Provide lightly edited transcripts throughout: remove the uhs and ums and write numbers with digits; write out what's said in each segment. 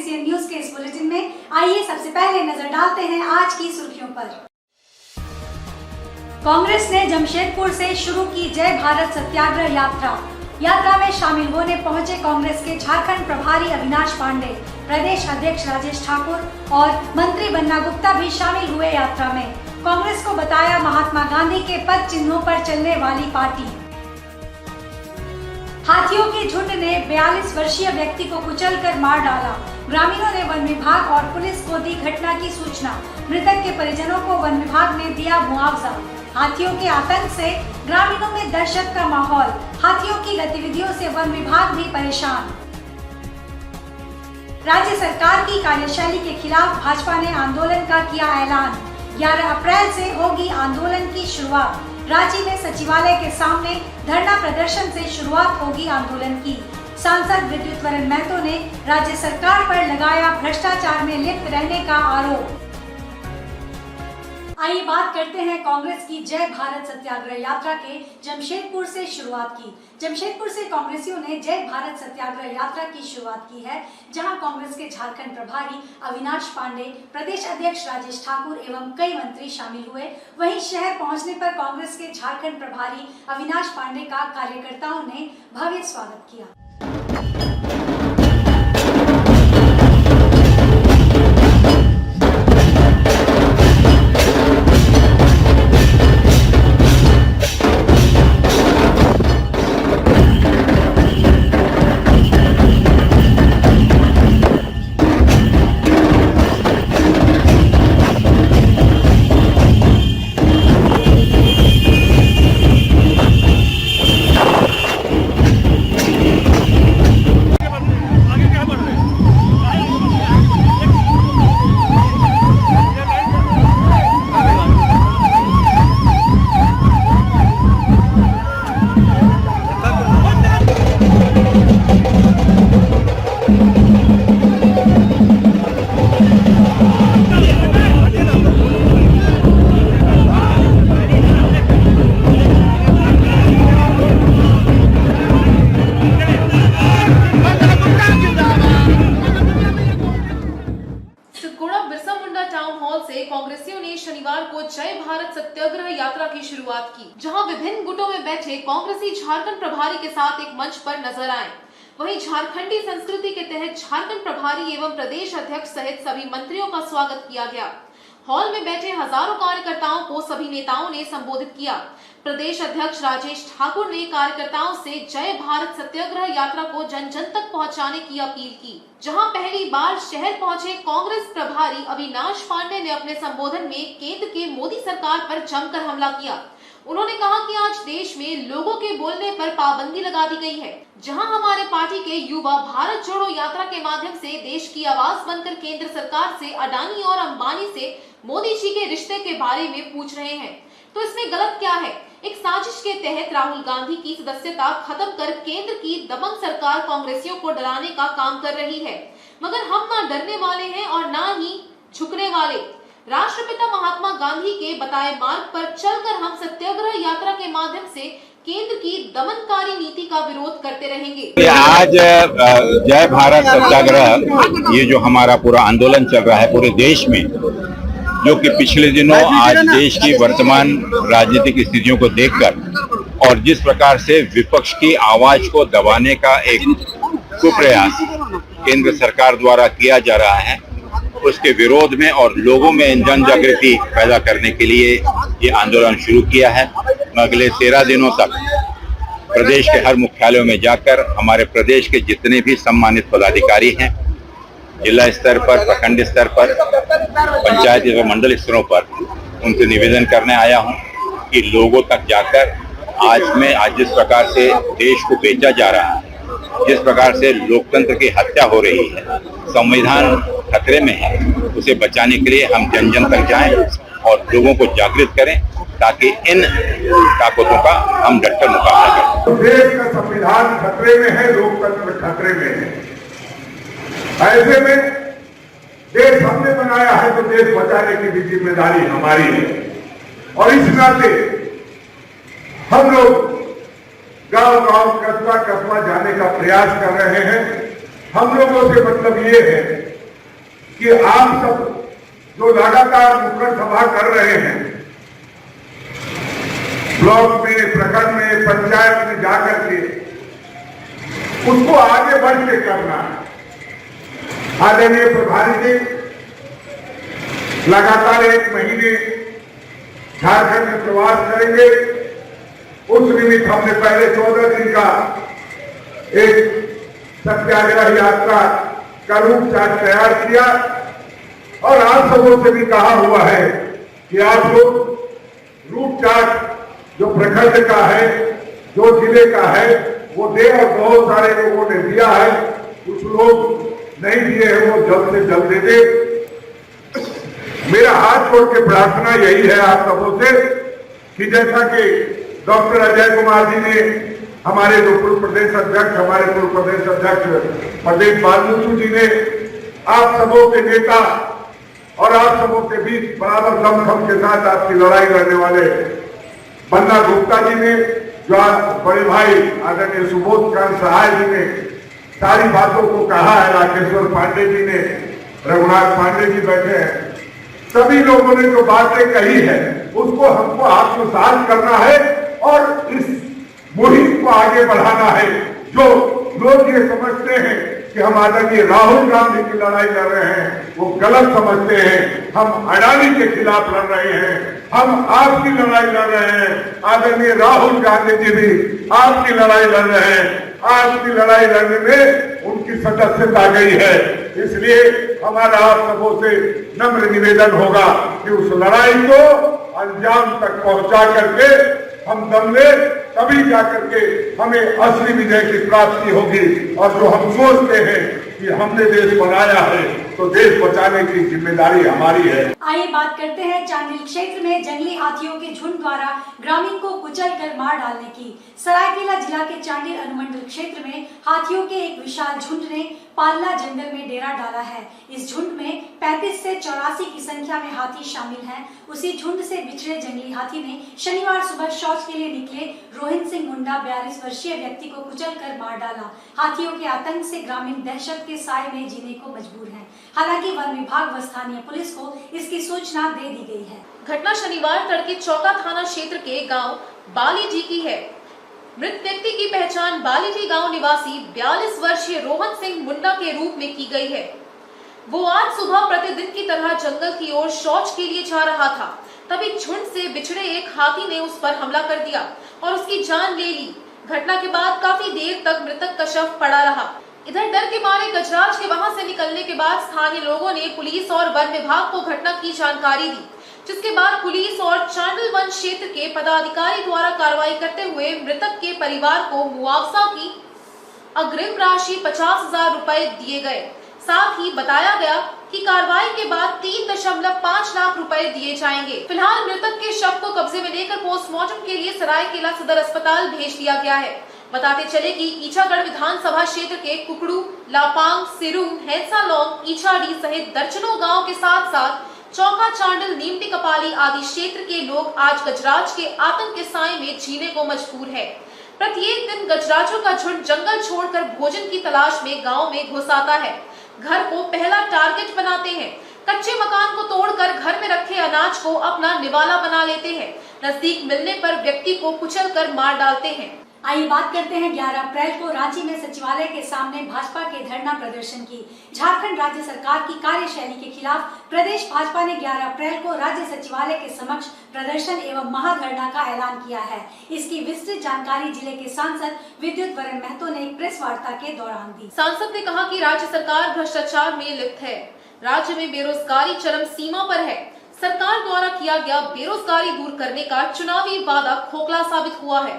NCN news के इस bulletin में आइए सबसे पहले नजर डालते हैं आज की सुर्खियों पर। कांग्रेस ने जमशेदपुर से शुरू की जय भारत सत्याग्रह यात्रा में शामिल होने पहुंचे कांग्रेस के झारखंड प्रभारी अविनाश पांडे, प्रदेश अध्यक्ष राजेश ठाकुर और मंत्री बन्ना गुप्ता भी शामिल हुए यात्रा में। कांग्रेस को बताया महात्मा गांधी के पद चिन्हों पर चलने वाली पार्टी। हाथियों के झुंड ने 42 वर्षीय व्यक्ति को कुचलकर मार डाला। ग्रामीणों ने वन विभाग और पुलिस को दी घटना की सूचना। मृतक के परिजनों को वन विभाग ने दिया मुआवजा। हाथियों के आतंक से ग्रामीणों में दहशत का माहौल। हाथियों की गतिविधियों से वन विभाग भी परेशान। राज्य सरकार की कार्यशैली के खिलाफ भाजपा ने आंदोलन का किया ऐलान। 11 अप्रैल से होगी आंदोलन की शुरुआत। रांची में सचिवालय के सामने धरना प्रदर्शन से शुरुआत होगी आंदोलन की। सांसद विद्युत वरण महतो ने राज्य सरकार पर लगाया भ्रष्टाचार में लिप्त रहने का आरोप। आइए बात करते हैं कांग्रेस की जय भारत सत्याग्रह यात्रा के जमशेदपुर से शुरुआत की। जमशेदपुर से कांग्रेसियों ने जय भारत सत्याग्रह यात्रा की शुरुआत की है, जहां कांग्रेस के झारखंड प्रभारी अविनाश पांडे, प्रदेश अध्यक्ष राजेश ठाकुर एवं कई मंत्री शामिल हुए। वहीं शहर पहुंचने पर कांग्रेस के झारखंड प्रभारी अविनाश पांडे का कार्यकर्ताओं ने भव्य स्वागत किया। कांग्रेसियों ने शनिवार को जय भारत सत्याग्रह यात्रा की शुरुआत की, जहां विभिन्न गुटों में बैठे कांग्रेसी झारखंड प्रभारी के साथ एक मंच पर नजर आए। वहीं झारखंडी संस्कृति के तहत झारखंड प्रभारी एवं प्रदेश अध्यक्ष सहित सभी मंत्रियों का स्वागत किया गया। हॉल में बैठे हजारों कार्यकर्ताओं को सभी नेताओं ने संबोधित किया। प्रदेश अध्यक्ष राजेश ठाकुर ने कार्यकर्ताओं से जय भारत सत्याग्रह यात्रा को जन जन तक पहुंचाने की अपील की। जहां पहली बार शहर पहुंचे कांग्रेस प्रभारी अविनाश पांडे ने अपने संबोधन में केंद्र के मोदी सरकार पर जमकर हमला किया। उन्होंने कहा कि आज देश में लोगों के बोलने पर पाबंदी लगा दी गई है, जहां हमारे पार्टी के युवा भारत जोड़ो यात्रा के माध्यम से देश की आवाज बनकर केंद्र सरकार से अडानी और अंबानी से मोदी जी के रिश्ते के बारे में पूछ रहे हैं। तो इसमें गलत क्या है? एक साजिश के तहत राहुल गांधी की सदस्यता खत्म कर केंद्र की दबंग सरकार कांग्रेसियों को डराने का काम कर रही है, मगर हम ना डरने वाले हैं और ना ही झुकने वाले। राष्ट्रपिता महात्मा गांधी के बताए मार्ग पर चलकर हम सत्याग्रह यात्रा के माध्यम से केंद्र की दमनकारी नीति का विरोध करते रहेंगे। आज जय भारत सत्याग्रह ये जो हमारा पूरा आंदोलन चल रहा है पूरे देश में, जो कि पिछले दिनों आज देश की वर्तमान राजनीतिक स्थितियों को देखकर और जिस प्रकार से विपक्ष की आवाज को दबाने का एक कुप्रयास केंद्र सरकार द्वारा किया जा रहा है, उसके विरोध में और लोगों में जन जागृति पैदा करने के लिए ये आंदोलन शुरू किया है। अगले 13 दिनों तक प्रदेश के हर मुख्यालयों में जाकर हमारे प्रदेश के जितने भी सम्मानित पदाधिकारी हैं, जिला स्तर पर, प्रखंड स्तर पर, पंचायत एवं मंडल स्तरों पर, उनसे निवेदन करने आया हूं कि लोगों तक जाकर आज जिस प्रकार से देश को बेचा जा रहा है, जिस प्रकार से लोकतंत्र की हत्या हो रही है, संविधान खतरे में है, उसे बचाने के लिए हम जन जन तक जाएं और लोगों को जागृत करें ताकि इन ताकतों का हम डटकर मुकाबला करें। देश का संविधान खतरे में है, लोकतंत्र खतरे में है। ऐसे में देश हमने बनाया है तो देश बचाने की भी जिम्मेदारी हमारी है और इस नाते हम लोग गांव-गांव, कस्बा-कस्बा जाने का प्रयास कर रहे हैं। हम लोगों से मतलब ये है कि आप सब जो लगातार नुक्कड़ सभा कर रहे हैं, ब्लॉक में, प्रखंड में, पंचायत में जाकर के उसको आगे बढ़ के करना है। आदरणीय प्रभारी जी लगातार 1 महीने झारखंड में प्रवास करेंगे। उस निमित्त हमने पहले 14 दिन का एक सत्याग्रह यात्रा का रूप चार्ट तैयार किया और आप सबों से भी कहा हुआ है कि आप लोग रूट चार्ट जो प्रखंड का है, जो जिले का है, वो दे, और बहुत सारे लोगों ने दिया है। कुछ लोग नहीं दिए हैं, वो जल्द से जल्द दे दे। मेरा हाथ छोड़ के प्रार्थना यही है आप सबों से कि जैसा कि डॉक्टर अजय कुमार जी ने, हमारे जो पूर्व प्रदेश अध्यक्ष, हमारे पूर्व प्रदेश अध्यक्ष प्रदेश बालूचू जी ने, आप सबों के नेता और आप सबों के बीच बराबर दमखम के साथ आपकी लड़ाई लड़ने वाले बन्ना गुप्ता जी ने, जो आज बड़े भाई आदरणीय सुबोध कांत सहाय जी ने सारी बातों को कहा है, राकेश्वर पांडे जी ने, रघुनाथ पांडे जी बैठे हैं, सभी लोगों ने जो बातें कही है उसको हमको आत्मसात करना है और इस मुहिम को आगे बढ़ाना है। जो लोग ये समझते हैं कि हम आदरणीय राहुल गांधी की लड़ाई लड़ रहे हैं, वो गलत समझते हैं। हम अडानी के खिलाफ लड़ रहे हैं, हम आपकी लड़ाई लड़ रहे हैं। आदरणीय राहुल गांधी जी भी आपकी लड़ाई लड़ रहे हैं। आपकी लड़ाई लड़ने में उनकी सदस्यता गई है, इसलिए हमारा आप सबों से नम्र निवेदन होगा कि उस लड़ाई को अंजाम तक पहुंचा करके हम दम ले, तभी जाकर के हमें असली विजय की प्राप्ति होगी। और जो हम सोचते हैं कि हमने देश बनाया है, तो देश बचाने की जिम्मेदारी हमारी है। आइए बात करते हैं चांडिल क्षेत्र में जंगली हाथियों के झुंड द्वारा ग्रामीण को कुचल कर मार डालने की। सरायकेला जिला के चांडिल अनुमंडल क्षेत्र में हाथियों के एक विशाल झुंड ने पाल्ला जंगल में डेरा डाला है। इस झुंड में 35 से 84 की संख्या में हाथी शामिल हैं। उसी झुंड से बिछड़े जंगली हाथी ने शनिवार सुबह शौच के लिए निकले रोहित सिंह मुंडा 42 वर्षीय व्यक्ति को कुचल कर मार डाला। हाथियों के आतंक से ग्रामीण दहशत के साए में जीने को मजबूर हैं। हालांकि वन विभाग व स्थानीय पुलिस को इसकी सूचना दे दी गई है। घटना शनिवार तड़के चौका थाना क्षेत्र के गांव बालीडी की है। मृत व्यक्ति की पहचान बालीडी गांव निवासी 42 वर्षीय रोहन सिंह मुंडा के रूप में की गई है। वो आज सुबह प्रतिदिन की तरह जंगल की ओर शौच के लिए जा रहा था, तभी झुंड से बिछड़े एक हाथी ने उस पर हमला कर दिया और उसकी जान ले ली। घटना के बाद काफी देर तक मृतक का शव पड़ा रहा। इधर डर के मारे गजराज के वहां से निकलने के बाद स्थानीय लोगों ने पुलिस और वन विभाग को घटना की जानकारी दी, जिसके बाद पुलिस और चांडिल वन क्षेत्र के पदाधिकारी द्वारा कार्रवाई करते हुए मृतक के परिवार को मुआवजा की अग्रिम राशि 50,000 रुपए दिए गए। साथ ही बताया गया कि कार्रवाई के बाद 3.5 लाख रुपए दिए जाएंगे। फिलहाल मृतक के शव को कब्जे में लेकर पोस्टमार्टम के लिए सरायकेला सदर अस्पताल भेज दिया गया है। बताते चले कि ईचागढ़ विधानसभा क्षेत्र के कुकड़ू, लापांग, सिरू, हैंसालोंग, ईचाडी सहित दर्जनों गांव के साथ साथ चौका, चांडिल, नीमटी, कपाली आदि क्षेत्र के लोग आज गजराज के आतंक के साए में जीने को मजबूर है। प्रत्येक दिन गजराजों का झुंड जंगल छोड़कर भोजन की तलाश में गांव में घुस आता है। घर को पहला टारगेट बनाते हैं। कच्चे मकान को तोड़कर घर में रखे अनाज को अपना निवाला बना लेते हैं। नजदीक मिलने पर व्यक्ति को कुचलकर मार डालते हैं। आइए बात करते हैं 11 अप्रैल को रांची में सचिवालय के सामने भाजपा के धरना प्रदर्शन की। झारखंड राज्य सरकार की कार्यशैली के खिलाफ प्रदेश भाजपा ने 11 अप्रैल को राज्य सचिवालय के समक्ष प्रदर्शन एवं महाधरना का ऐलान किया है। इसकी विस्तृत जानकारी जिले के सांसद विद्युत वरण महतो ने एक प्रेस वार्ता के दौरान दी। सांसद ने कहा कि राज्य सरकार भ्रष्टाचार में लिप्त है। राज्य में बेरोजगारी चरम सीमा पर है। सरकार द्वारा किया गया बेरोजगारी दूर करने का चुनावी वादा खोखला साबित हुआ है।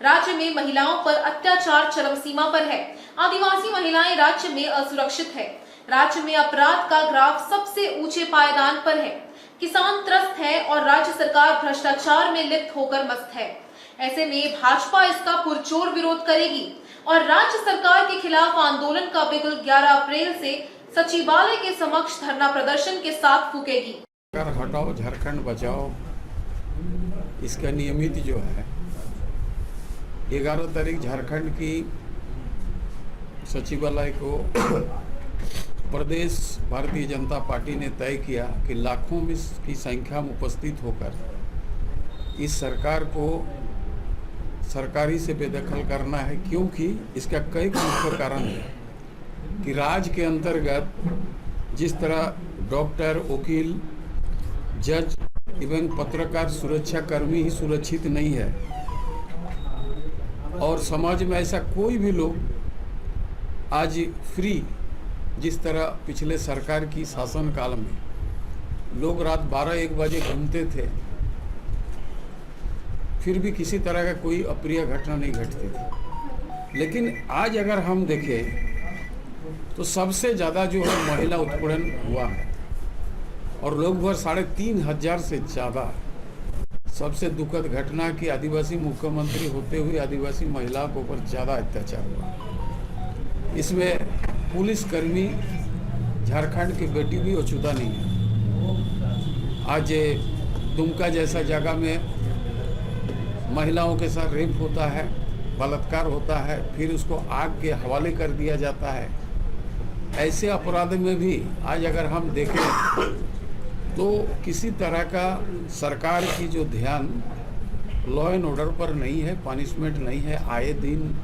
राज्य में महिलाओं पर अत्याचार चरम सीमा पर है। आदिवासी महिलाएं राज्य में असुरक्षित है। राज्य में अपराध का ग्राफ सबसे ऊंचे पायदान पर है। किसान त्रस्त है और राज्य सरकार भ्रष्टाचार में लिप्त होकर मस्त है। ऐसे में भाजपा इसका पुरजोर विरोध करेगी और राज्य सरकार के खिलाफ आंदोलन का बिगुल 11 अप्रैल से सचिवालय के समक्ष धरना प्रदर्शन के साथ फूकेगी। हटाओ झारखंड बचाओ, इसका नियमित जो है 11 तारीख झारखंड की सचिवालय को प्रदेश भारतीय जनता पार्टी ने तय किया कि लाखों में की संख्या में उपस्थित होकर इस सरकार को सरकारी से बेदखल करना है, क्योंकि इसका कई मुख्य कारण है कि राज्य के अंतर्गत जिस तरह डॉक्टर, वकील, जज एवं पत्रकार, सुरक्षाकर्मी ही सुरक्षित नहीं है और समाज में ऐसा कोई भी लोग आज फ्री, जिस तरह पिछले सरकार की शासन काल में लोग रात 12-1 बजे घूमते थे, फिर भी किसी तरह का कोई अप्रिय घटना नहीं घटती थी। लेकिन आज अगर हम देखें तो सबसे ज़्यादा जो है महिला उत्पीड़न हुआ है और लगभग 3,500 से ज़्यादा। सबसे दुखद घटना कि आदिवासी मुख्यमंत्री होते हुए आदिवासी महिलाओं के ऊपर ज़्यादा अत्याचार हुआ। इसमें पुलिसकर्मी झारखंड की बेटी भी अछूता नहीं है। आज दुमका जैसा जगह में महिलाओं के साथ रेप होता है, बलात्कार होता है, फिर उसको आग के हवाले कर दिया जाता है। ऐसे अपराध में भी आज अगर हम देखें तो किसी तरह का सरकार की जो ध्यान लॉ एंड ऑर्डर पर नहीं है, पनिशमेंट नहीं है। आए दिन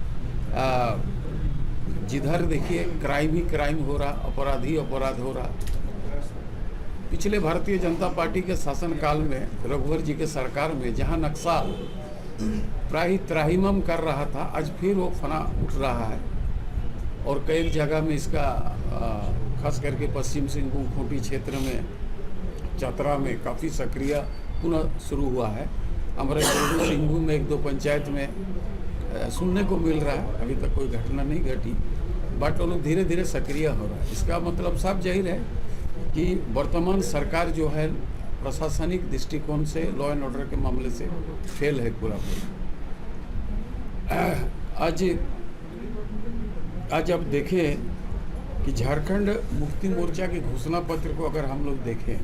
जिधर देखिए क्राइम ही क्राइम हो रहा, अपराध ही अपराध हो रहा। पिछले भारतीय जनता पार्टी के शासनकाल में रघुवर जी के सरकार में जहां नक्सल प्राय त्राहिमाम कर रहा था, आज फिर वो फना उठ रहा है और कई जगह में इसका खास करके पश्चिम सिंहभूम खूंटी क्षेत्र में, चतरा में काफ़ी सक्रिय पुनः शुरू हुआ है। हमारे पूर्वी सिंहभूम में 1-2 पंचायत में सुनने को मिल रहा है, अभी तक कोई घटना नहीं घटी, बट वो लोग धीरे धीरे सक्रिय हो रहा है। इसका मतलब साफ जाहिर है कि वर्तमान सरकार जो है प्रशासनिक दृष्टिकोण से लॉ एंड ऑर्डर के मामले से फेल है पूरा। आज अब देखें कि झारखंड मुक्ति मोर्चा के घोषणा पत्र को अगर हम लोग देखें,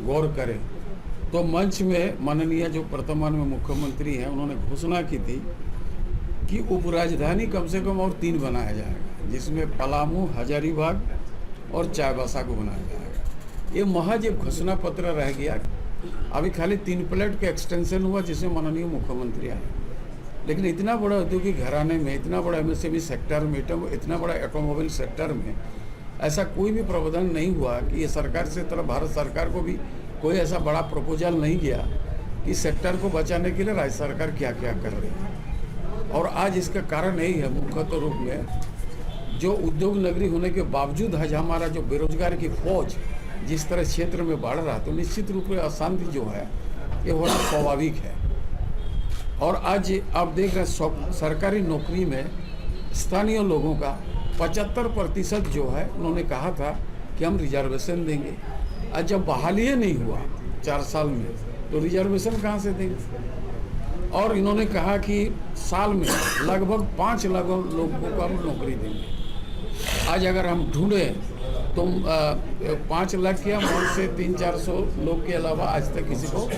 गौर करें, तो मंच में माननीय जो वर्तमान में मुख्यमंत्री हैं उन्होंने घोषणा की थी कि उपराजधानी कम से कम और 3 बनाया जाएगा, जिसमें पलामू, हजारीबाग और चाईबासा को बनाया जाएगा। ये महज एक घोषणा पत्र रह गया। अभी खाली 3 प्लेट का एक्सटेंशन हुआ जिसमें माननीय मुख्यमंत्री आए, लेकिन इतना बड़ा औद्योगिक घराने में, इतना बड़ा एमएसएमई सेक्टर में, इतना बड़ा ऑटोमोबाइल सेक्टर में ऐसा कोई भी प्रावधान नहीं हुआ कि ये सरकार से तरफ भारत सरकार को भी कोई ऐसा बड़ा प्रपोजल नहीं किया कि सेक्टर को बचाने के लिए राज्य सरकार क्या क्या कर रही है। और आज इसका कारण यही है मुख्यतः रूप में, जो उद्योग नगरी होने के बावजूद आज हमारा जो बेरोजगार की फौज जिस तरह क्षेत्र में बढ़ रहा, तो निश्चित रूप से अशांति जो है ये होना स्वाभाविक है। और आज आप देख रहे हैं सरकारी नौकरी में स्थानीय लोगों का 75% जो है उन्होंने कहा था कि हम रिजर्वेशन देंगे। आज जब बहाली नहीं हुआ 4 साल में, तो रिजर्वेशन कहाँ से देंगे। और इन्होंने कहा कि साल में लगभग 5 लाख लोगों को हम नौकरी देंगे। आज अगर हम ढूंढें तो 5 लाख या मोल से 300-400 लोग के अलावा आज तक किसी को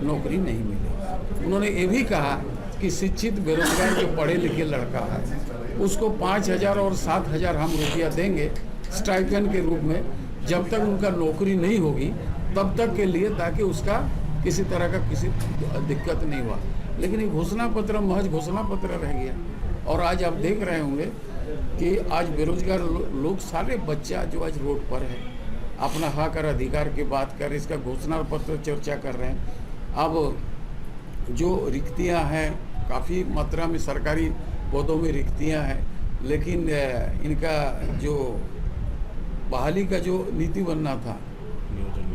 नौकरी नहीं मिली। उन्होंने ये भी कहा कि शिक्षित बेरोजगार जो पढ़े लिखे लड़का है उसको 5,000 और 7,000 हम रुपया देंगे स्टाइपेंड के रूप में, जब तक उनका नौकरी नहीं होगी तब तक के लिए, ताकि उसका किसी तरह का किसी दिक्कत नहीं हुआ। लेकिन ये घोषणा पत्र महज घोषणा पत्र रह गया। और आज आप देख रहे होंगे कि आज बेरोजगार लोग, सारे बच्चा जो आज रोड पर है, अपना हक और अधिकार की बात कर, इसका घोषणा पत्र चर्चा कर रहे हैं। अब जो रिक्तियां हैं, काफ़ी मात्रा में सरकारी पदों में रिक्तियां हैं, लेकिन इनका जो बहाली का जो नीति बनना था,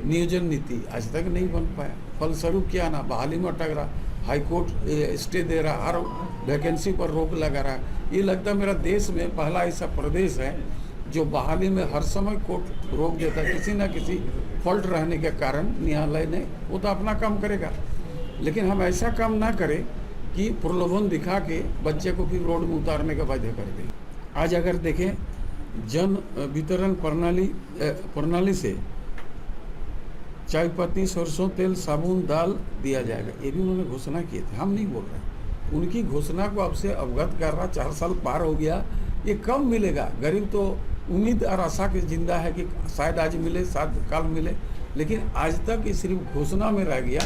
नियोजन नीति, आज तक नहीं बन पाया। फलस्वरूप क्या ना, बहाली में अटक रहा, हाईकोर्ट स्टे दे रहा, हर वैकेंसी पर रोक लगा रहा। ये लगता है मेरा देश में पहला ऐसा प्रदेश है जो बहाली में हर समय कोर्ट रोक देता है, किसी ना किसी फॉल्ट रहने के कारण। न्यायालय ने वो तो अपना काम करेगा, लेकिन हम ऐसा काम ना करें कि प्रलोभन दिखा के बच्चे को फिर रोड में उतारने का बाध्य कर दें। आज अगर देखें, जन वितरण प्रणाली से चाय पत्ती, सरसों तेल, साबुन, दाल दिया जाएगा, ये भी उन्होंने घोषणा किए थे, हम नहीं बोल रहे। उनकी घोषणा को आपसे अवगत कर रहा, 4 साल पार हो गया, ये कब मिलेगा। गरीब तो उम्मीद और आशा के जिंदा है कि शायद आज मिले, शायद कल मिले, लेकिन आज तक ये सिर्फ घोषणा में रह गया,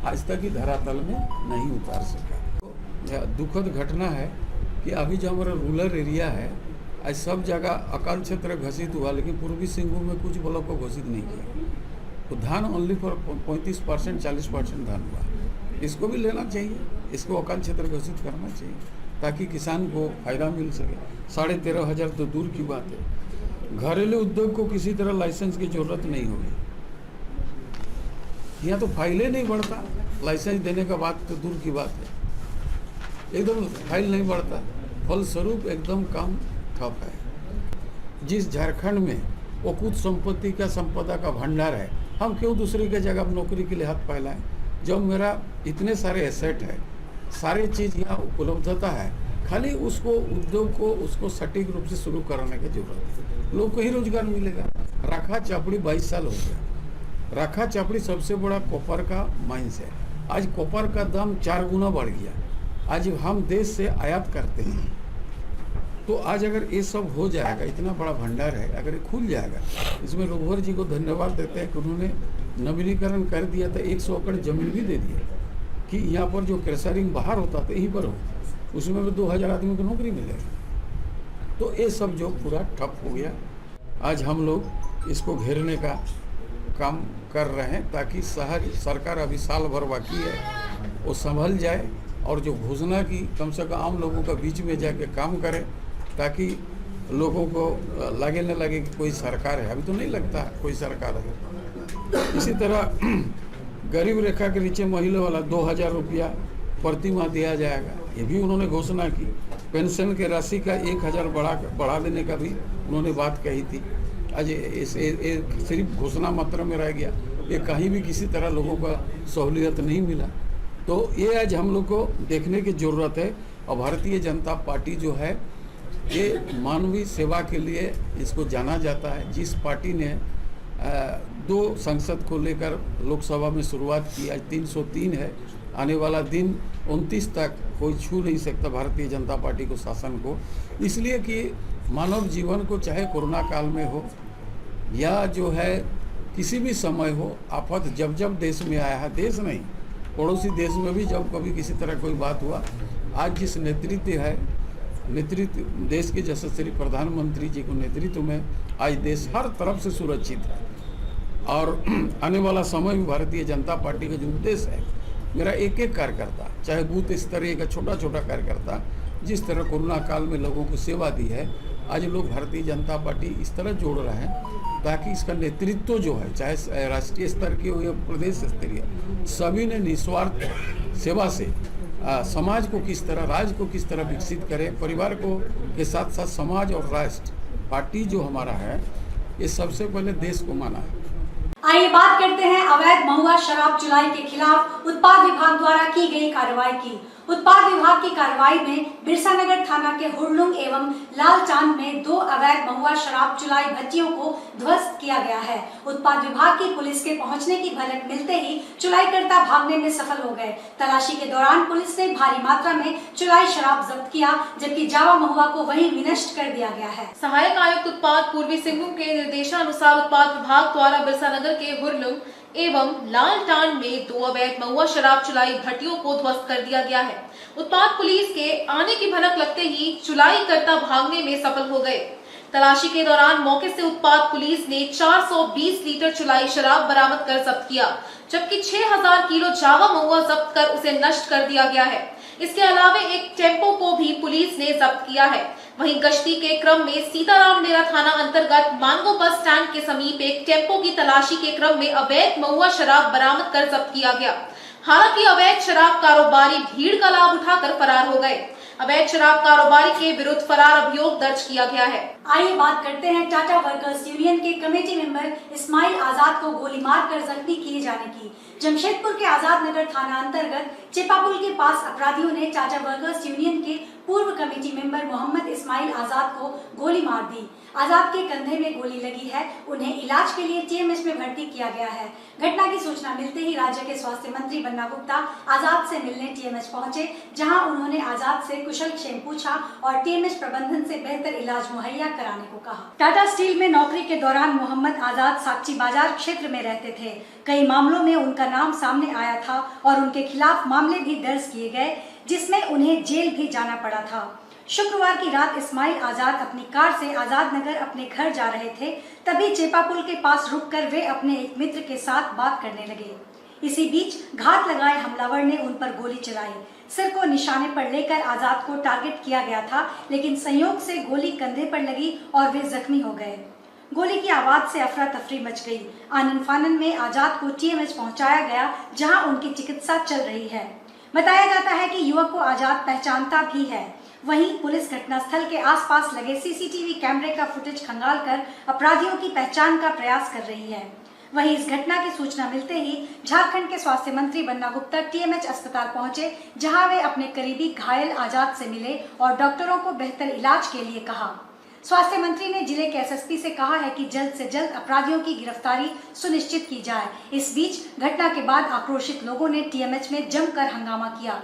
आज तक ही धरातल में नहीं उतार सका। तो यह दुखद घटना है कि अभी जो हमारा रूरल एरिया है, आज सब जगह अकाल क्षेत्र घोषित हुआ, लेकिन पूर्वी सिंहभूम में कुछ ब्लॉक को घोषित नहीं किया। तो धान ओनली फॉर 35%, 40% धान हुआ। इसको भी लेना चाहिए, इसको अकाल क्षेत्र घोषित करना चाहिए ताकि किसान को फायदा मिल सके। 13,500 तो दूर की बात है। घरेलू उद्योग को किसी तरह लाइसेंस की जरूरत नहीं होगी। यहाँ तो फाइलें नहीं बढ़ता, लाइसेंस देने का बात तो दूर की बात है, एकदम फाइल नहीं बढ़ता, फलस्वरूप एकदम काम ठप है। जिस झारखंड में वो कुछ संपत्ति का संपदा का भंडार है, हम क्यों दूसरे के जगह नौकरी के लिए हाथ फैलाएं? जब मेरा इतने सारे एसेट है, सारी चीज़ यहाँ उपलब्धता है, खाली उसको उद्योग को उसको सटीक रूप से शुरू कराने की जरूरत है। लोग को ही रोजगार मिलेगा। राखा चापड़ी 22 साल हो गया। राखा चापड़ी सबसे बड़ा कॉपर का माइंस है। आज कॉपर का दाम 4 गुना बढ़ गया। आज हम देश से आयात करते हैं। तो आज अगर ये सब हो जाएगा, इतना बड़ा भंडार है, अगर ये खुल जाएगा, इसमें रघुवर जी को धन्यवाद देते हैं कि उन्होंने नवीनीकरण कर दिया था। 100 एकड़ जमीन भी दे दिया कि यहाँ पर जो क्रेशरिंग बाहर होता था यहीं पर हो, उसमें भी 2000 आदमी को नौकरी मिलेगी। तो ये सब जो पूरा ठप हो गया, आज हम लोग इसको घेरने का काम कर रहे हैं ताकि सरकार अभी साल भर बाकी है, वो संभल जाए और जो घोषणा की कम से कम आम लोगों का बीच में जाके काम करे ताकि लोगों को लगे न लगे कि कोई सरकार है। अभी तो नहीं लगता कोई सरकार है। इसी तरह गरीब रेखा के नीचे महिला वाला 2000 रुपया प्रति माह दिया जाएगा, ये भी उन्होंने घोषणा की। पेंशन के राशि का 1000 बढ़ा देने का भी उन्होंने बात कही थी। आज सिर्फ घोषणा मात्र में रह गया, ये कहीं भी किसी तरह लोगों का सहूलियत नहीं मिला। तो ये आज हम लोग को देखने की ज़रूरत है। और भारतीय जनता पार्टी जो है ये मानवीय सेवा के लिए इसको जाना जाता है। जिस पार्टी ने 2 संसद को लेकर लोकसभा में शुरुआत की, आज 303 है। आने वाला दिन 29 तक कोई छू नहीं सकता भारतीय जनता पार्टी को, शासन को, इसलिए कि मानव जीवन को चाहे कोरोना काल में हो या जो है किसी भी समय हो, आफत जब जब देश में आया है, देश नहीं पड़ोसी देश में भी जब कभी किसी तरह कोई बात हुआ, आज जिस नेतृत्व देश के यशस्वी प्रधानमंत्री जी को नेतृत्व में आज देश हर तरफ से सुरक्षित है। और आने वाला समय में भारतीय जनता पार्टी का जो उद्देश्य है, मेरा एक एक कार्यकर्ता, चाहे बूथ स्तरीय का छोटा छोटा कार्यकर्ता, जिस तरह कोरोना काल में लोगों को सेवा दी है, आज लोग भारतीय जनता पार्टी इस तरह जोड़ रहे हैं ताकि इसका नेतृत्व जो है, चाहे राष्ट्रीय स्तर की हो या प्रदेश स्तरीय, सभी ने निस्वार्थ सेवा से समाज को किस तरह, राज्य को किस तरह विकसित करें, परिवार को के साथ साथ समाज और राष्ट्र, पार्टी जो हमारा है, ये सबसे पहले देश को माना है। आइए बात करते हैं अवैध महुआ शराब चुलाई के खिलाफ उत्पाद विभाग द्वारा की गई कार्रवाई की। उत्पाद विभाग की कार्रवाई में बिरसानगर थाना के हुड़लुंग एवं लालचांद में 2 अवैध महुआ शराब चुलाई भट्टियों को ध्वस्त किया गया है। उत्पाद विभाग की पुलिस के पहुंचने की भनक मिलते ही चुलाईकर्ता भागने में सफल हो गए। तलाशी के दौरान पुलिस ने भारी मात्रा में चुलाई शराब जब्त किया, जबकि जावा महुआ को वहीं विनष्ट कर दिया गया है। सहायक आयुक्त उत्पाद पूर्वी सिंहभूम के निर्देशानुसार उत्पाद विभाग द्वारा बिरसानगर के हुड़लुंग एवं लालटांड में 2 अवैध महुआ शराब चुलाई भट्टियों को ध्वस्त कर दिया गया है। उत्पाद पुलिस के आने की भनक लगते ही चुलाईकर्ता भागने में सफल हो गए। तलाशी के दौरान मौके से उत्पाद पुलिस ने 420 लीटर चुलाई शराब बरामद कर जब्त किया, जबकि 6000 किलो जावा महुआ जब्त कर उसे नष्ट कर दिया गया है। इसके अलावा एक टेम्पो को भी पुलिस ने जब्त किया है। वहीं गश्ती के क्रम में सीताराम डेरा थाना अंतर्गत मानगो बस स्टैंड के समीप एक टेम्पो की तलाशी के क्रम में अवैध महुआ शराब बरामद कर जब्त किया गया। हालांकि अवैध शराब कारोबारी भीड़ का लाभ उठाकर फरार हो गए। अवैध शराब कारोबारी के विरुद्ध फरार अभियोग दर्ज किया गया है। आइए बात करते हैं टाटा वर्कर्स यूनियन के कमेटी मेंबर इस्माइल आजाद को गोली मारकर जख्मी किए जाने की। जमशेदपुर के आजाद नगर थाना अंतर्गत चेपापुल के पास अपराधियों ने टाटा वर्कर्स यूनियन के पूर्व कमेटी मेंबर मोहम्मद इस्माइल आजाद को गोली मार दी। आजाद के कंधे में गोली लगी है, उन्हें इलाज के लिए टीएमएच में भर्ती किया गया है। घटना की सूचना मिलते ही राज्य के स्वास्थ्य मंत्री बन्ना गुप्ता आजाद से मिलने टीएमएच पहुंचे, जहां उन्होंने आजाद से कुशल क्षेम पूछा और टीएमएच प्रबंधन से बेहतर इलाज मुहैया कराने को कहा। टाटा स्टील में नौकरी के दौरान मोहम्मद आजाद साकची बाजार क्षेत्र में रहते थे। कई मामलों में उनका नाम सामने आया था और उनके खिलाफ मामले भी दर्ज किए गए, जिसमें उन्हें जेल भी जाना पड़ा था। शुक्रवार की रात इस्माइल आजाद अपनी कार से आजाद नगर अपने घर जा रहे थे, तभी चेपापुल के पास रुककर वे अपने एक मित्र के साथ बात करने लगे। इसी बीच घात लगाए हमलावर ने उन पर गोली चलाई। सिर को निशाने पर लेकर आजाद को टारगेट किया गया था, लेकिन संयोग से गोली कंधे पर लगी और वे जख्मी हो गए। गोली की आवाज से अफरा तफरी मच गई। आनन फानन में आजाद को टीएमएच पहुंचाया गया, जहां उनकी चिकित्सा चल रही है। बताया जाता है कि युवक को आजाद पहचानता भी है। वहीं पुलिस घटनास्थल के आसपास लगे सीसीटीवी कैमरे का फुटेज खंगालकर अपराधियों की पहचान का प्रयास कर रही है। वहीं इस घटना की सूचना मिलते ही झारखंड के स्वास्थ्य मंत्री बन्ना गुप्ता टीएमएच अस्पताल पहुंचे, जहां वे अपने करीबी घायल आजाद से मिले और डॉक्टरों को बेहतर इलाज के लिए कहा। स्वास्थ्य मंत्री ने जिले के एसएसपी से कहा है कि जल्द से जल्द अपराधियों की गिरफ्तारी सुनिश्चित की जाए। इस बीच घटना के बाद आक्रोशित लोगों ने टीएमएच में जमकर हंगामा किया।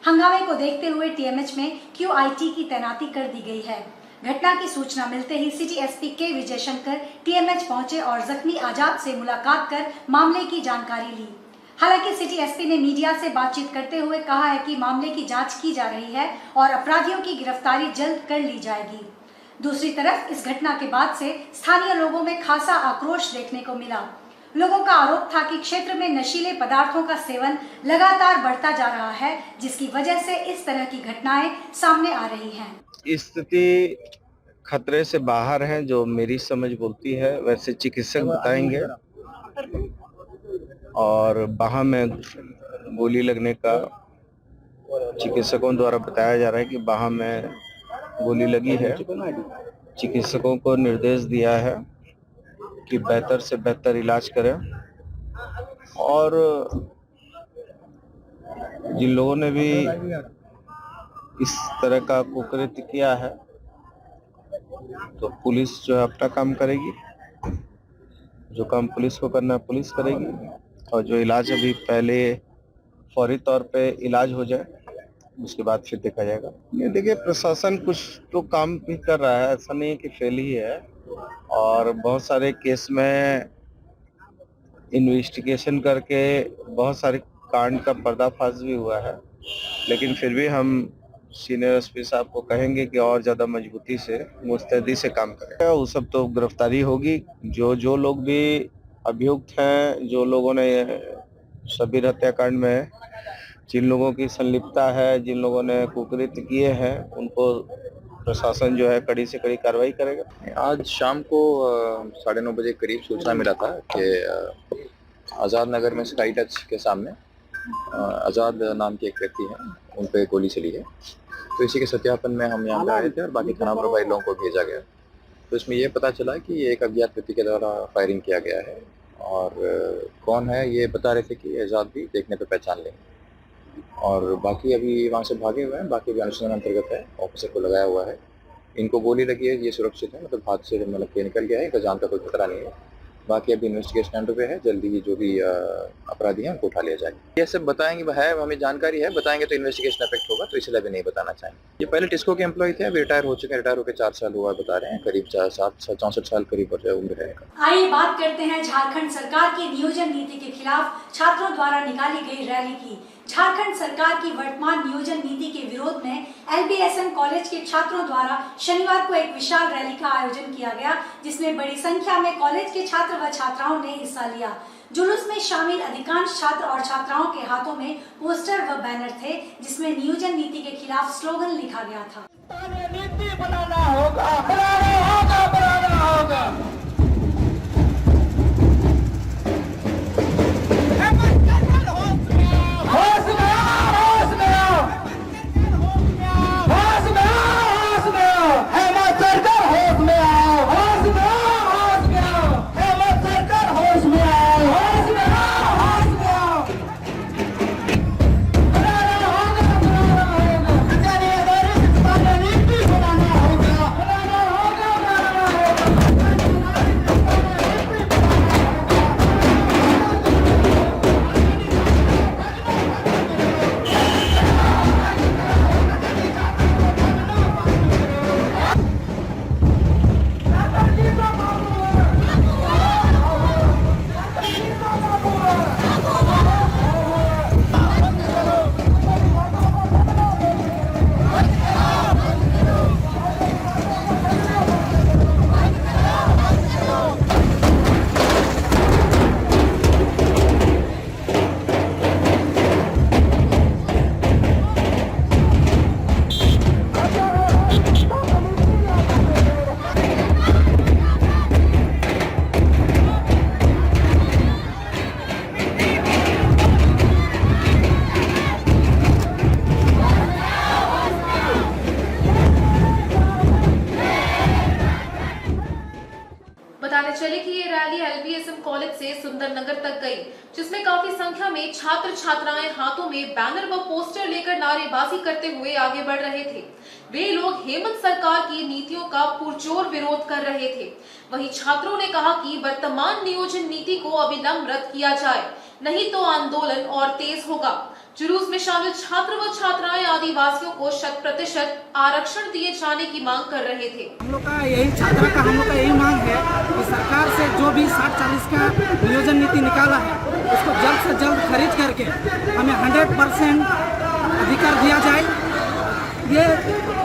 हंगामे को देखते हुए टीएमएच में क्यूआईटी की तैनाती कर दी गई है। घटना की सूचना मिलते ही सिटी एसपी के विजय शंकर टीएमएच पहुंचे और जख्मी आजाद से मुलाकात कर मामले की जानकारी ली। हालांकि सिटी एसपी ने मीडिया से बातचीत करते हुए कहा है कि मामले की जांच की जा रही है और अपराधियों की गिरफ्तारी जल्द कर ली जाएगी। दूसरी तरफ इस घटना के बाद से स्थानीय लोगों में खासा आक्रोश देखने को मिला। लोगों का आरोप था कि क्षेत्र में नशीले पदार्थों का सेवन लगातार बढ़ता जा रहा है, जिसकी वजह से इस तरह की घटनाएं सामने आ रही हैं। स्थिति खतरे से बाहर है, जो मेरी समझ बोलती है। वैसे चिकित्सक बताएंगे। और बाह में गोली लगने का चिकित्सकों द्वारा बताया जा रहा है कि बाह में गोली लगी है। चिकित्सकों को निर्देश दिया है कि बेहतर से बेहतर इलाज करें, और जिन लोगों ने भी इस तरह का कुकृत्य किया है तो पुलिस जो है अपना काम करेगी। जो काम पुलिस को करना है पुलिस करेगी, और जो इलाज अभी पहले फौरी तौर पे इलाज हो जाए, उसके बाद फिर देखा जाएगा। ये देखिए, प्रशासन कुछ तो काम भी कर रहा है, ऐसा नहीं है कि फेल ही है। और बहुत सारे केस में इन्वेस्टिगेशन करके बहुत सारे कांड का पर्दाफाश भी हुआ है, लेकिन फिर भी हम सीनियर एसपी साहब को कहेंगे कि और ज़्यादा मजबूती से मुस्तैदी से काम करें। वो सब तो गिरफ्तारी होगी। जो लोग भी अभियुक्त हैं, जो लोगों ने शब्बीर हत्याकांड में जिन लोगों की संलिप्तता है, जिन लोगों ने कुकृत्य किए हैं, उनको प्रशासन जो है कड़ी से कड़ी कार्रवाई करेगा। आज शाम को 9:30 बजे करीब सूचना मिला था कि आज़ाद नगर में स्काई टच के सामने आज़ाद नाम के एक व्यक्ति हैं, उन पे गोली चली है। तो इसी के सत्यापन में हम यहाँ पे आए थे और बाकी थाना प्रभारी लोगों को भेजा गया। तो इसमें ये पता चला कि एक अज्ञात व्यक्ति के द्वारा फायरिंग किया गया है, और कौन है ये बता रहे थे कि आज़ाद भी देखने पे पहचान लेंगे, और बाकी अभी वहाँ से भागे हुए हैं। बाकी भी अनुसंधान अंतर्गत है, ऑफिसर को लगाया हुआ है। इनको गोली लगी है, ये सुरक्षित है, मतलब हाथ से मतलब के निकल गया है, इनका जान का कोई खतरा नहीं है। बाकी अभी इन्वेस्टिगेशन अंडर पे है, जल्दी ही जो भी अपराधी हैं उनको उठा लिया जाएगा। ये सब बताएंगे, है हमें जानकारी है, बताएंगे तो इन्वेस्टिगेशन इफेक्ट होगा, तो इसलिए अभी नहीं बताना चाहेंगे। ये पहले टिस्को के एम्प्लॉय थे, अभी रिटायर हो चुके हैं। रिटायर होकर 4 साल हुआ बता रहे हैं, करीब 64 साल करीब उम्र है। आइए बात करते हैं झारखंड सरकार की नियोजन नीति के खिलाफ छात्रों द्वारा निकाली गई रैली की। झारखंड सरकार की वर्तमान नियोजन नीति के विरोध में एलबीएसएम कॉलेज के छात्रों द्वारा शनिवार को एक विशाल रैली का आयोजन किया गया, जिसमें बड़ी संख्या में कॉलेज के छात्र व छात्राओं ने हिस्सा लिया। जुलूस में शामिल अधिकांश छात्र और छात्राओं के हाथों में पोस्टर व बैनर थे, जिसमें नियोजन नीति के खिलाफ स्लोगन लिखा गया था। नीति बनाना होगा, बनाना होगा। गई, जिसमें काफी संख्या में छात्र छात्राएं हाथों में बैनर व पोस्टर लेकर नारेबाजी करते हुए आगे बढ़ रहे थे। वे लोग हेमंत सरकार की नीतियों का पुरजोर विरोध कर रहे थे। वहीं छात्रों ने कहा कि वर्तमान नियोजन नीति को अविलंब रद्द किया जाए, नहीं तो आंदोलन और तेज होगा। जुलूस में शामिल छात्र व छात्राएं आदिवासियों को 100% आरक्षण दिए जाने की मांग कर रहे थे। हम लोग का यही छात्रा का हम लोग का यही मांग है कि सरकार से जो भी 60-40 का नियोजन नीति निकाला है उसको जल्द से जल्द खरीद करके हमें 100% अधिकार दिया जाए। ये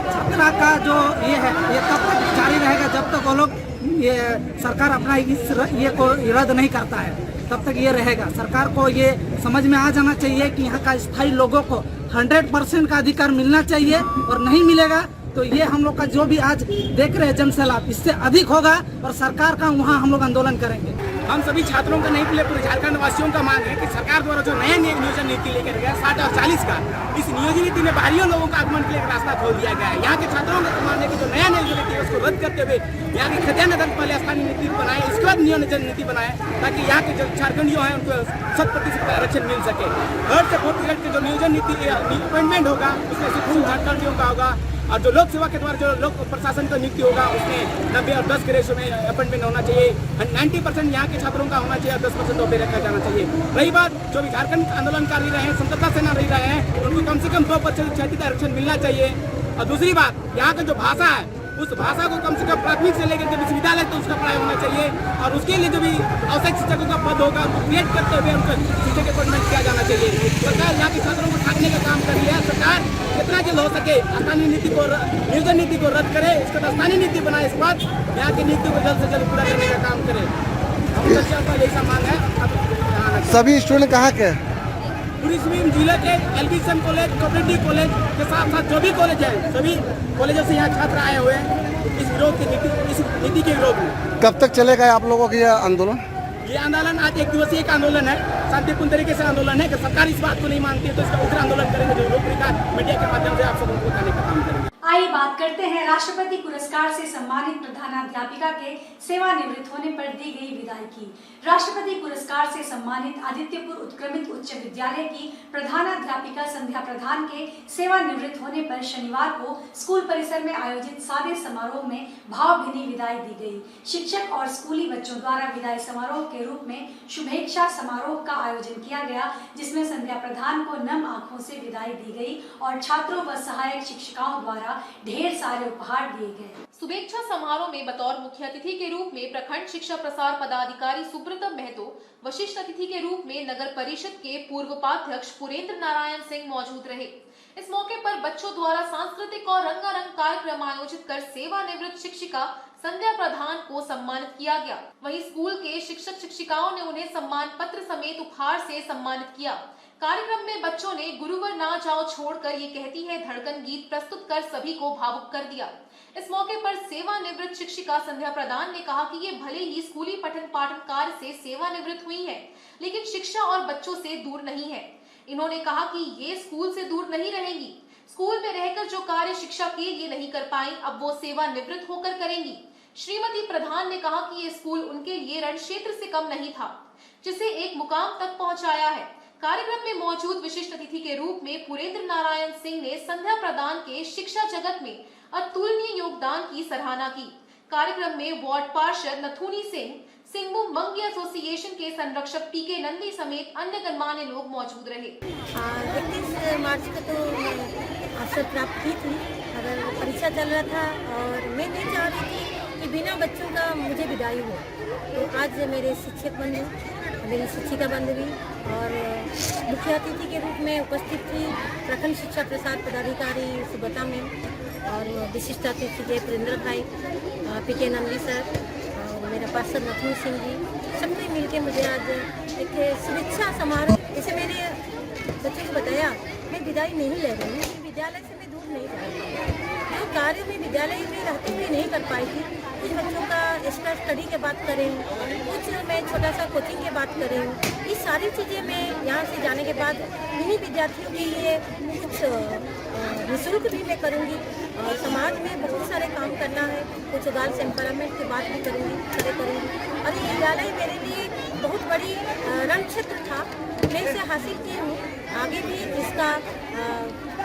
छात्रा का जो ये है ये तब तक जारी रहेगा जब तक वो लोग ये सरकार अपना ये को रद्द नहीं करता है, तब तक ये रहेगा। सरकार को ये समझ में आ जाना चाहिए कि यहाँ का स्थायी लोगों को 100% का अधिकार मिलना चाहिए और नहीं मिलेगा तो ये हम लोग का जो भी आज देख रहे हैं जनसैलाब इससे अधिक होगा और सरकार का वहाँ हम लोग आंदोलन करेंगे। हम सभी छात्रों का नहीं पूरे झारखंड वासियों का मांग है कि सरकार द्वारा जो नया नियोजन नीति लेकर गया 60 और 40 का, इस नियोजन नीति में बाहरियों लोगों का आगमन के लिए रास्ता खोल दिया गया है। यहाँ के छात्रों का मांग है कि जो नया नियोजन नीति है उसको रद्द करते हुए यहाँ की खतिया नगर पहले स्थानीय नीति बनाए, इसके बाद नियोजन नीति बनाए ताकि यहाँ के जो झारखंडियों हैं उनको 100% आरक्षण मिल सके। 3rd से 4th ग्रेड के जो नियोजन नीति अपॉइंटमेंट होगा उसमें सिर्फ झारखंडियों का होगा और जो लोक सेवा के द्वारा जो लोक प्रशासन का नियुक्ति होगा उसमें 90 और 10 के रेशो में अपॉइंटमेंट होना चाहिए। 90% यहाँ के छात्रों का होना चाहिए और 10% ओपी रखा जाना चाहिए। रही बात जो भी झारखंड आंदोलनकारी रहे हैं, स्वतंत्रता सेना रही रहे हैं, उनको कम से कम 2% क्षेत्रीय आरक्षण मिलना चाहिए। और दूसरी बात यहाँ का जो भाषा है उस भाषा को कम से कम प्राथमिक से लेकर के विश्वविद्यालय तो उसका पढ़ाई होना चाहिए और उसके लिए जो भी आवश्यक शिक्षकों का पद होगा उनको क्रिएट करते हुए उनको शिक्षक अपॉइंटमेंट किया जाना चाहिए। सरकार यहाँ के छात्रों को ठाकने का काम कर रही है। सरकार जितना जल्द हो सके स्थानीय नीति को नियोजन नीति को रद्द करे, इसके बाद स्थानीय नीति बनाए, इसके बाद यहाँ की नीति को जल्द से जल्द पूरा करने का काम करे। हम सरकार का जैसा मांग है। सभी स्टूडेंट कहाँ के? पूरी जिले के एलबीएसएम कॉलेज, कोऑपरेटिव कॉलेज के साथ साथ जो भी कॉलेज है सभी कॉलेजों से यहाँ छात्र आए हुए हैं इस विरोध की इस नीति के विरोध में। कब तक चलेगा आप लोगों का यह आंदोलन? ये आंदोलन आज 1 दिवसीय का आंदोलन है, शांतिपूर्ण तरीके से आंदोलन है कि सरकार इस बात को नहीं मानती है तो इसका उग्र आंदोलन करेंगे, जो लोक मीडिया के माध्यम से आप सबको बताने का काम करेंगे। आइए बात करते हैं राष्ट्रपति पुरस्कार से सम्मानित प्रधानाध्यापिका के सेवानिवृत्त होने पर दी गई विदाई की। राष्ट्रपति पुरस्कार से सम्मानित आदित्यपुर उत्क्रमित उच्च विद्यालय की प्रधानाध्यापिका संध्या प्रधान के सेवानिवृत्त होने पर शनिवार को स्कूल परिसर में आयोजित सादे समारोह में भावभीनी विदाई दी गई। शिक्षक और स्कूली बच्चों द्वारा विदाई समारोह के रूप में शुभेच्छा समारोह का आयोजन किया गया, जिसमें संध्या प्रधान को नम आंखों से विदाई दी गई और छात्रों व सहायक शिक्षिकाओं द्वारा ढेर सारे उपहार दिए गए। शुभेच्छा समारोह में बतौर मुख्य अतिथि के रूप में प्रखंड शिक्षा प्रसार पदाधिकारी सुब्रत महतो, विशिष्ट अतिथि के रूप में नगर परिषद के पूर्व उपाध्यक्ष पुरेंद्र नारायण सिंह मौजूद रहे। इस मौके पर बच्चों द्वारा सांस्कृतिक और रंगारंग कार्यक्रम आयोजित कर सेवानिवृत्त शिक्षिका संध्या प्रधान को सम्मानित किया गया। वहीं स्कूल के शिक्षक शिक्षिकाओं ने उन्हें सम्मान पत्र समेत उपहार से सम्मानित किया। कार्यक्रम में बच्चों ने गुरुवर ना जाओ छोड़कर ये कहती है धड़कन गीत प्रस्तुत कर सभी को भावुक कर दिया। इस मौके पर सेवानिवृत्त शिक्षिका संध्या प्रधान ने कहा कि ये भले ही स्कूली पठन पाठन कार्य से सेवानिवृत्त हुई है, लेकिन शिक्षा और बच्चों से दूर नहीं है। इन्होंने कहा कि ये स्कूल से दूर नहीं रहेंगी। स्कूल में रहकर जो कार्य शिक्षा के लिए नहीं कर पाई, अब वो सेवानिवृत्त होकर करेंगी। श्रीमती प्रधान ने कहा कि ये स्कूल उनके लिए रण क्षेत्र से कम नहीं था, जिसे एक मुकाम तक पहुंचाया है। कार्यक्रम में मौजूद विशिष्ट अतिथि के रूप में पुरेंद्र नारायण सिंह ने संध्या प्रधान के शिक्षा जगत में अतुलनीय योगदान की सराहना की। कार्यक्रम में वार्ड पार्षद नथुनी सिंह, सिंगभू मंगी एसोसिएशन के संरक्षक पीके नंदी समेत अन्य गणमान्य लोग मौजूद रहे। 31 मार्च को तो अवसर प्राप्त की थी, अगर परीक्षा चल रहा था और मैं नहीं चाह रही थी कि बिना बच्चों का मुझे विदाई हो, तो आज मेरे शिक्षक बंधु, मेरी शिक्षिका बांधवी और मुख्य अतिथि के रूप में उपस्थित थी प्रखंड शिक्षा प्रसार पदाधिकारी सुब्रता मैम और विशिष्ट अतिथि थे पुरेंद्र भाई, पीके नंदी सर और मेरा पार्षद नथुनी सिंह जी, सबने मिलकर मुझे आज एक शुभेच्छा समारोह, जैसे मैंने बच्चों को बताया, मैं विदाई नहीं ले रही हूँ, विद्यालय से मैं दूर नहीं जा रही हूँ। जो कार्य में विद्यालय में रहते हुए नहीं कर पाई थी, कुछ बच्चों का एक्स्ट्रा स्टडी के बात करें, कुछ मैं छोटा सा कोचिंग के बात करें, ये सारी चीज़ें मैं यहाँ से जाने के बाद इन्हीं विद्यार्थियों के लिए कुछ निःशुल्क भी मैं करूँगी और समाज में बहुत सारे काम करना है, कुछ गर्ल्स एम्पावरमेंट की बात भी करूँगी और ये विद्यालय मेरे लिए बहुत बड़ी रण क्षेत्र था, मैं इसे हासिल की हूँ। आगे भी इसका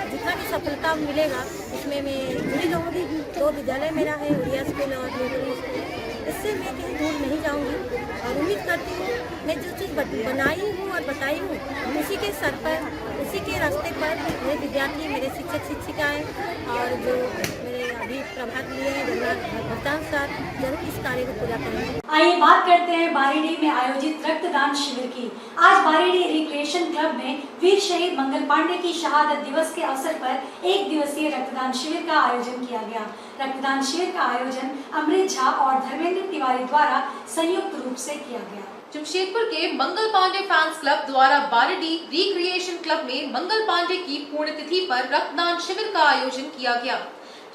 जितना भी सफलता मिलेगा उसमें मैं जुड़ी रहूँगी। 2 विद्यालय मेरा है, उड़िया स्कूल और मिलिट्री स्कूल। इससे मैं कहीं दूर नहीं जाऊँगी और उम्मीद करती हूँ मैं जो चीज़ बनाई हूँ और बताई हूँ उसी के सर पर, उसी के रास्ते पर मेरे विद्यार्थी, मेरे शिक्षक शिक्षिकाएँ और जो मेरे अभी प्रभाग लिए हैं भगतान सर जरूर इस कार्य को पूरा करेंगे। आइए बात करते हैं बारीडी में आयोजित रक्तदान शिविर की। आज बारीडी रिक्रिएशन क्लब में वीर शहीद मंगल पांडे की शहादत दिवस के अवसर पर 1 दिवसीय रक्तदान शिविर का आयोजन किया गया। रक्तदान शिविर का आयोजन अमृत झा और धर्मेंद्र तिवारी द्वारा संयुक्त रूप से किया गया। जमशेदपुर के मंगल पांडे फैंस क्लब द्वारा बारीडी रिक्रिएशन क्लब में मंगल पांडे की पुण्यतिथि पर रक्तदान शिविर का आयोजन किया गया,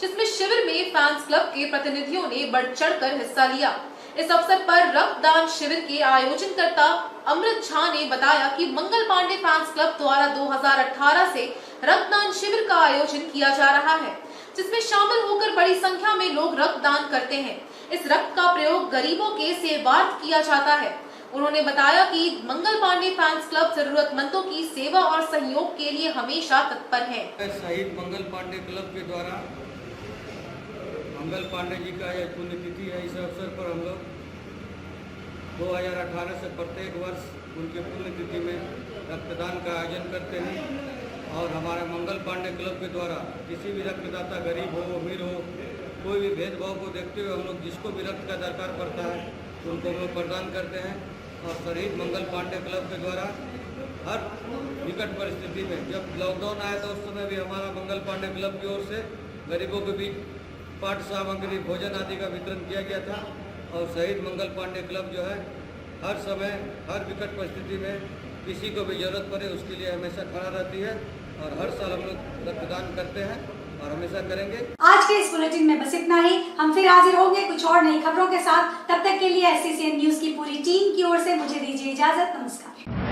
जिसमें शिविर में फैंस क्लब के प्रतिनिधियों ने बढ़ चढ़कर हिस्सा लिया। इस अवसर पर रक्तदान शिविर के आयोजनकर्ता अमृत झा ने बताया कि मंगल पांडे फैंस क्लब द्वारा 2018 से रक्तदान शिविर का आयोजन किया जा रहा है, जिसमें शामिल होकर बड़ी संख्या में लोग रक्तदान करते हैं। इस रक्त का प्रयोग गरीबों के सेवार्थ किया जाता है। उन्होंने बताया कि मंगल पांडे फैंस क्लब जरूरतमंदों की सेवा और सहयोग के लिए हमेशा तत्पर है। शहीद मंगल पांडे क्लब के द्वारा मंगल पांडे जी का यह पुण्यतिथि है। इस अवसर पर हम लोग 2018 से प्रत्येक वर्ष उनके पुण्यतिथि में रक्तदान का आयोजन करते हैं और हमारे मंगल पांडे क्लब के द्वारा किसी भी रक्तदाता, गरीब हो अमीर हो, कोई भी भेदभाव को देखते हुए हम लोग जिसको भी रक्त का दरकार पड़ता है उनको हम लोग प्रदान करते हैं। और शहीद मंगल पांडे क्लब के द्वारा हर विकट परिस्थिति में, जब लॉकडाउन आया था उस समय भी हमारा मंगल पांडे क्लब की ओर से गरीबों के बीच पाठ सामग्री, भोजन आदि का वितरण किया गया था। और शहीद मंगल पांडे क्लब जो है हर समय, हर विकट परिस्थिति में किसी को भी जरूरत पड़े उसके लिए हमेशा खड़ा रहती है और हर साल हम लोग रक्तदान करते हैं और हमेशा करेंगे। आज के इस बुलेटिन में बस इतना ही। हम फिर हाजिर होंगे कुछ और नई खबरों के साथ। तब तक के लिए SCCN न्यूज की पूरी टीम की ओर से मुझे दीजिए इजाजत। नमस्कार।